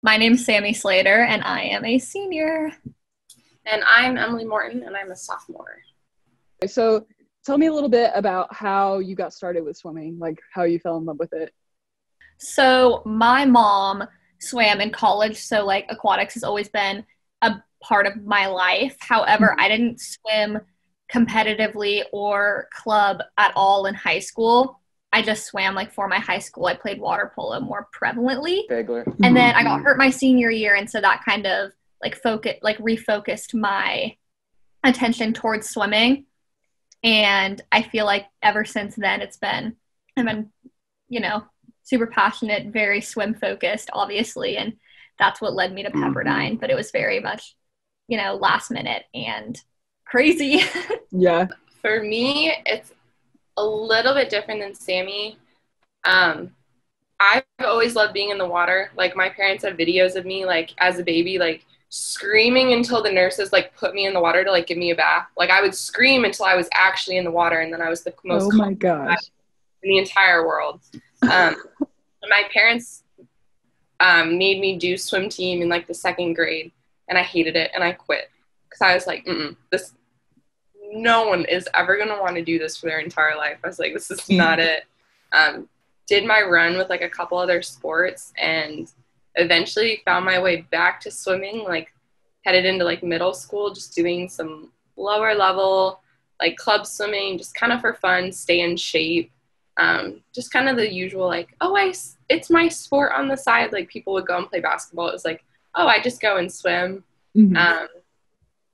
My name's Sammie Slater, and I am a senior. And I'm Emily Morton, and I'm a sophomore. So tell me a little bit about how you got started with swimming, like how you fell in love with it. So my mom swam in college, so like aquatics has always been a part of my life. However, I didn't swim competitively or club at all in high school. I just swam like for my high school. I played water polo more prevalently. And then I got hurt my senior year, and so that kind of refocused my attention towards swimming. And I feel like ever since then I've been, super passionate, very swim focused, obviously, and that's what led me to Pepperdine. But it was very much, last minute and crazy. Yeah. For me, it's a little bit different than Sammie. I've always loved being in the water. Like, my parents have videos of me, like, as a baby, like, screaming until the nurses, like, put me in the water to, like, give me a bath. Like, I would scream until I was actually in the water, and then I was the most my gosh in the entire world. My parents made me do swim team in, like, the second grade, and I hated it, and I quit. Because I was like, no one is ever going to want to do this for their entire life. I was like, this is not it. Did my run with, like, a couple other sports, and eventually found my way back to swimming, like, headed into, like, middle school, just doing some lower level, like, club swimming, just kind of for fun, stay in shape. Just kind of the usual, like, it's my sport on the side. Like, people would go and play basketball. It was like, I just go and swim.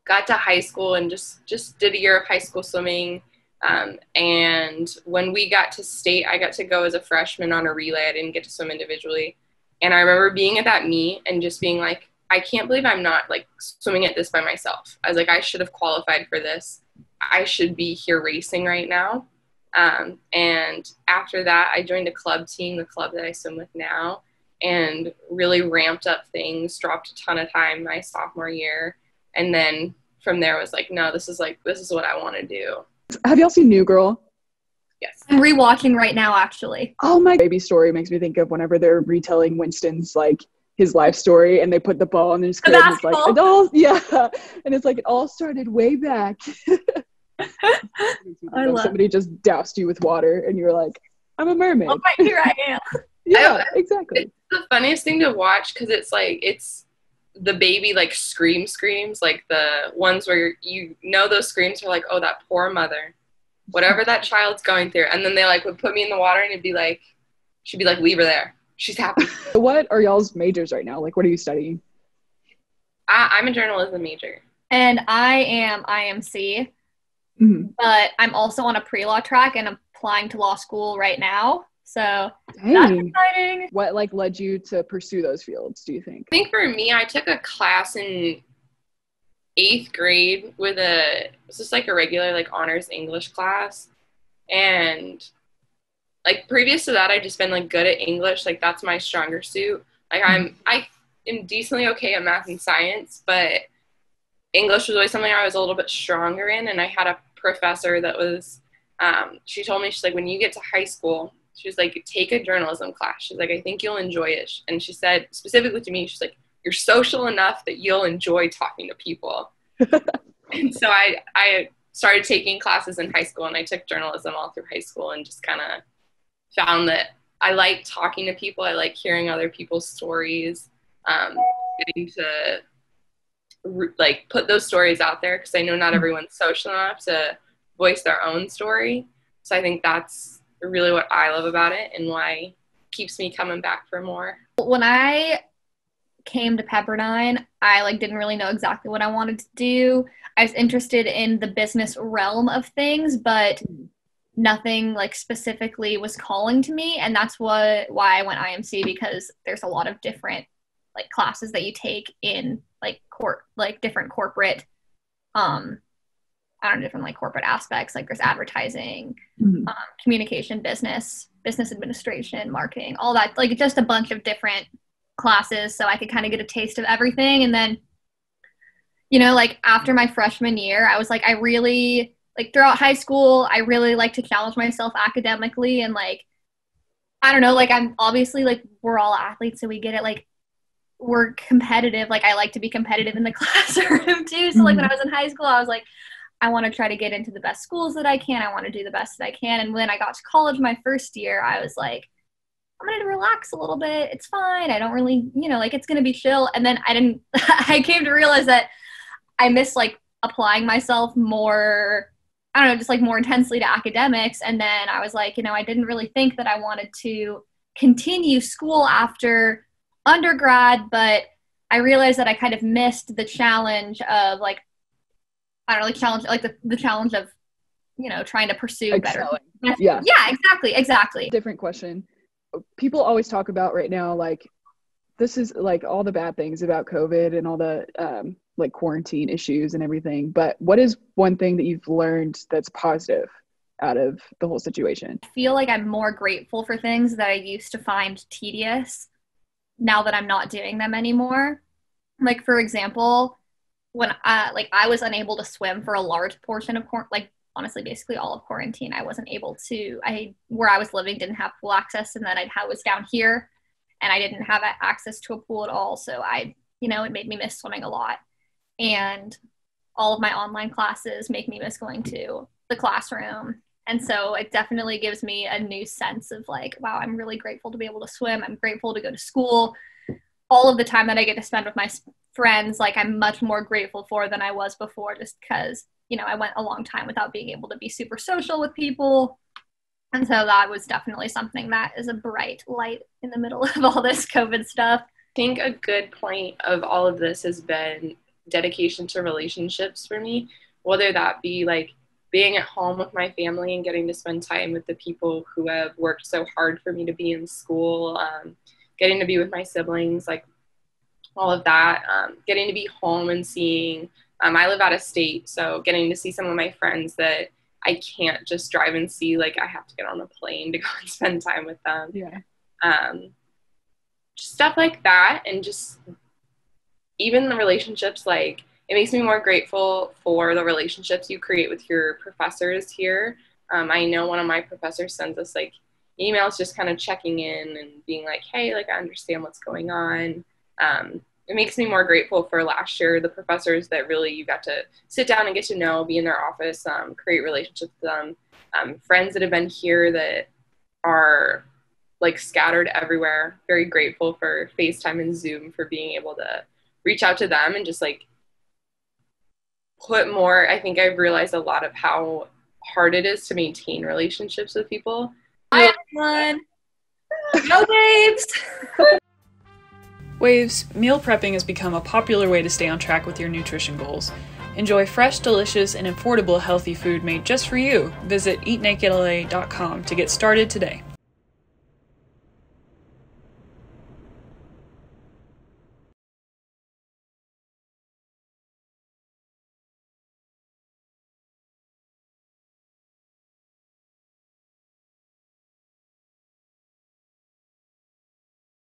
Got to high school and just did a year of high school swimming. And when we got to state, I got to go as a freshman on a relay. I didn't get to swim individually. And I remember being at that meet and just being like, I can't believe I'm not, like, swimming at this by myself. I was like, I should have qualified for this. I should be here racing right now. And after that, I joined a club team, the club that I swim with now, and really ramped up things, dropped a ton of time my sophomore year. And then from there was like, no, this is what I want to do. Have y'all seen New Girl? Yes. I'm rewatching right now, actually. Oh, my baby story makes me think of whenever they're retelling Winston's, like, his life story, and they put the ball in his crib. And it's like, and it's like, it all started way back. Somebody just doused you with water, and you're like, I'm a mermaid. Oh, here I am. Yeah, exactly. It's the funniest thing to watch, because it's like, it's the baby, like, screams, like the ones where those screams are like, oh, that poor mother, whatever that child's going through. And then they, like, would put me in the water, and she'd be like, leave her there, she's happy. What are y'all's majors right now? Like, what are you studying? I'm a journalism major. And I am IMC, but I'm also on a pre-law track and applying to law school right now. So that's exciting. What, like, led you to pursue those fields, do you think? I think for me, I took a class in 8th grade it was just like a regular, like, honors English class. And, like, previous to that, I'd just been, like, good at English. Like, that's my stronger suit. Like, I am decently okay at math and science, but English was always something I was a little bit stronger in. And I had a professor that was, she told me, she's like, when you get to high school, she was like, take a journalism class. She's like, I think you'll enjoy it. And she said specifically to me, she's like, you're social enough that you'll enjoy talking to people. And so I started taking classes in high school, and I took journalism all through high school, and just kind of found that I like talking to people. I like hearing other people's stories, getting to, like, put those stories out there, because I know not everyone's social enough to voice their own story. So I think that's really what I love about it, and why it keeps me coming back for more. When I came to Pepperdine, I, like, didn't really know exactly what I wanted to do. I was interested in the business realm of things, but nothing, like, specifically was calling to me. And that's why I went IMC, because there's a lot of different, like, classes that you take in, like, different corporate different, like, corporate aspects. Like, there's advertising, communication, business administration, marketing, all that, like, just a bunch of different classes. So I could kind of get a taste of everything. And then, like, after my freshman year, I was like, I really, like, throughout high school, I really like to challenge myself academically. And, like, I don't know, like, I'm obviously, like, we're all athletes, so we get it. Like, were competitive. Like, I like to be competitive in the classroom too. So like when I was in high school, I was like, I want to try to get into the best schools that I can. I want to do the best that I can. And when I got to college my first year, I was like, I'm going to relax a little bit. It's fine. I don't really, like, it's going to be chill. And then I came to realize that I missed like applying myself more, I don't know, just like more intensely to academics. And then I was like, I didn't really think that I wanted to continue school after undergrad, but I realized that I kind of missed the challenge of like, I don't know, like the challenge of, trying to pursue excelling. Better. Yeah. Yeah, exactly. Different question. People always talk about right now, like, this is like all the bad things about COVID and all the like quarantine issues and everything. But what is one thing that you've learned that's positive out of the whole situation? I feel like I'm more grateful for things that I used to find tedious now that I'm not doing them anymore. Like, for example, when I was unable to swim for a large portion of honestly, basically all of quarantine. I wasn't able to, where I was living didn't have pool access, and then I was down here and I didn't have access to a pool at all. So it made me miss swimming a lot. And all of my online classes make me miss going to the classroom. And so it definitely gives me a new sense of like, wow, I'm really grateful to be able to swim. I'm grateful to go to school. All of the time that I get to spend with my friends, like, I'm much more grateful for than I was before, just because, I went a long time without being able to be super social with people. And so that was definitely something that is a bright light in the middle of all this COVID stuff. I think a good point of all of this has been dedication to relationships for me, whether that be like being at home with my family and getting to spend time with the people who have worked so hard for me to be in school, getting to be with my siblings, like all of that, getting to be home and seeing, I live out of state, so getting to see some of my friends that I can't just drive and see, like I have to get on a plane to go and spend time with them. Yeah. Just stuff like that, and just even the relationships, like it makes me more grateful for the relationships you create with your professors here. I know one of my professors sends us like emails just kind of checking in and being like, hey, like I understand what's going on. It makes me more grateful for last year, the professors that really you got to sit down and get to know, be in their office, create relationships with them, friends that have been here that are like scattered everywhere. Very grateful for FaceTime and Zoom for being able to reach out to them and just like put more. I think I've realized a lot of how hard it is to maintain relationships with people. Hi, everyone. Go babes. Waves, meal prepping has become a popular way to stay on track with your nutrition goals. Enjoy fresh, delicious, and affordable healthy food made just for you. Visit eatnakedla.com to get started today.